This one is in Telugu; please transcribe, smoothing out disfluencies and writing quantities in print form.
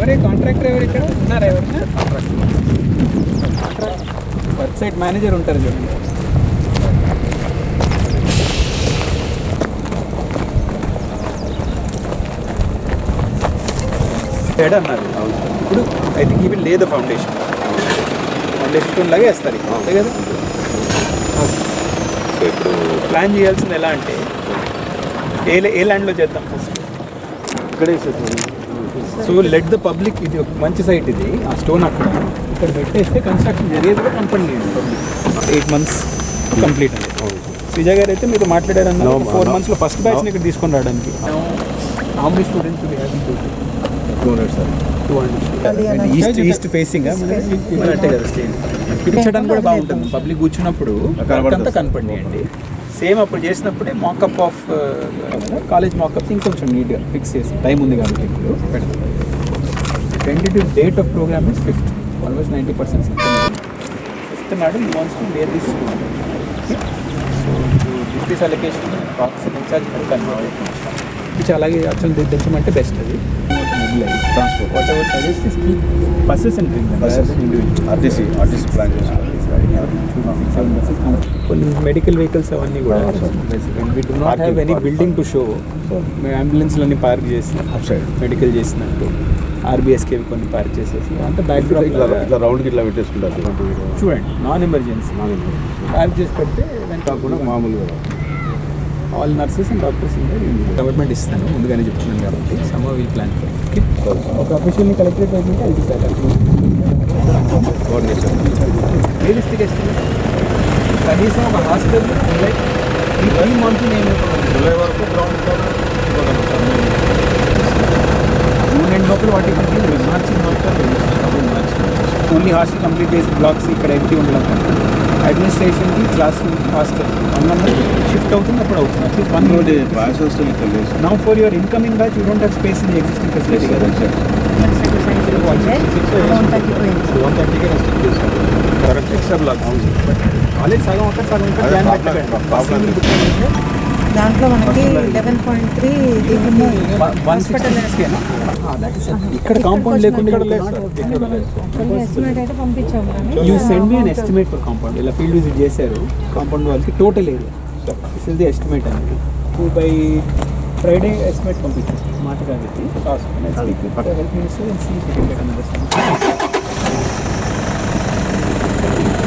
ఎవరే కాంట్రాక్టర్ ఎవరు ఇక్కడ ఉన్నారా ఎవరైనా? వర్క్ సైట్ మేనేజర్ ఉంటారు చూడండి. హెడ్ అన్నారు ఇప్పుడు ఐ థింక్ ఈ విల్ లే ద ఫౌండేషన్ లాగే వేస్తారు అంతే కదా. సో ఇప్పుడు ప్లాన్ చేయాల్సింది ఎలా అంటే ఏ ల్యాండ్లో చేద్దాం ఫస్ట్ ఇక్కడే. సో లెట్ ద పబ్లిక్, ఇది ఒక మంచి సైట్, ఇది ఆ స్టోన్ అక్కడ ఇక్కడ పెట్టేస్తే కన్స్ట్రక్షన్ జరిగేది కూడా కంపెనీ పబ్లిక్ 8 months కంప్లీట్ అండి. విజయ్ గారు అయితే మీతో మాట్లాడారన్న 4 monthsలో ఫస్ట్ బ్యాచ్ని ఇక్కడ తీసుకొని రావడానికి. How many students we have to 200 sir. 200 east facing అంటే కదా స్టేజ్ పిలిచడానికి కూడా బాగుంటుంది. పబ్లిక్ కూర్చున్నప్పుడు అంతా కనపడినాయండి. సేమ్ అప్పుడు చేసినప్పుడే మాకప్ ఆఫ్ కాలేజ్ మాకప్స్ ఇంకొంచెం నీట్గా ఫిక్స్ చేసి టైం ఉంది కాబట్టి ఇప్పుడు పెడతాం. Tentative date of programme is 5th, almost 90% 5th నాడు wants to wear this. So this allocation process in charge convert అలాగే యాక్చువల్ తెచ్చమంటే బెస్ట్. అది transport whatever suggest is keep buses and RTC plan చేసుకోవాలి. కొన్ని మెడికల్ వెహికల్స్ అవన్నీ కూడా we do not have any building to show. So మేము అంబులెన్స్లన్నీ పార్క్ చేసి మెడికల్ చేసినట్టు ఆర్బీఎస్కే కొన్ని పార్క్ చేసేసి అంతా బ్యాక్ డ్రాప్ ఇట్లా రౌండ్కి ఇట్లా పెట్టేసుకుంటారు చూడండి. నాన్ ఎమర్జెన్సీ పార్క్ చేసి పెడితే దాని కాకుండా మామూలుగా all nurses and doctors government ఇస్తాను ముందుగానే చెప్తున్నాను కాబట్టి సమ్ వీల్ ప్లాన్. ఓకే, ఒక అఫీషియల్ని కలెక్టరేట్ అయితే అది సార్ రియలిస్టిక్ ఎస్టిమేట్ కనీసం ఒక హాస్టల్ లైక్ ఈ 3 months నేను జూలై వరకు గ్రౌండ్ జూన్ ఎండ్ లోపల వాటి మార్చి ఓన్లీ హాస్టల్ కంప్లీట్ చేసి బ్లాక్స్ ఇక్కడ ఎంటీ ఉండడం అడ్మినిస్ట్రేషన్కి క్లాస్ రూమ్ హాస్టల్ అన్నీ షిఫ్ట్ అవుతుంది. అప్పుడు అవుతుంది at least 1 year. Boys hostel now for your incoming batch you don't have space in the existing facility కదా. 130కే రెస్ట్రిక్ట్ చేశారు కరెక్ట్ ఎక్స్ట్రా బ్లాక్. కాలేజ్ సగం అక్కడ సగం ఇక్కడ ప్లాన్ పెట్టకండి. దాంట్లో మనకి 11.3 ఇక్కడ కాంపౌండ్ లేకుండా ఇక్కడ లేదు సార్. ఎస్టిమేట్ అయితే పంపించాము కానీ you send me an estimate for compound. ఇలా ఫీల్డ్ విజిట్ చేశారు కాంపౌండ్ వాళ్ళకి total area. This is the estimate అనేది. బై ఫ్రైడే ఎస్టిమేట్ పంపించారు మాట కాబట్టి.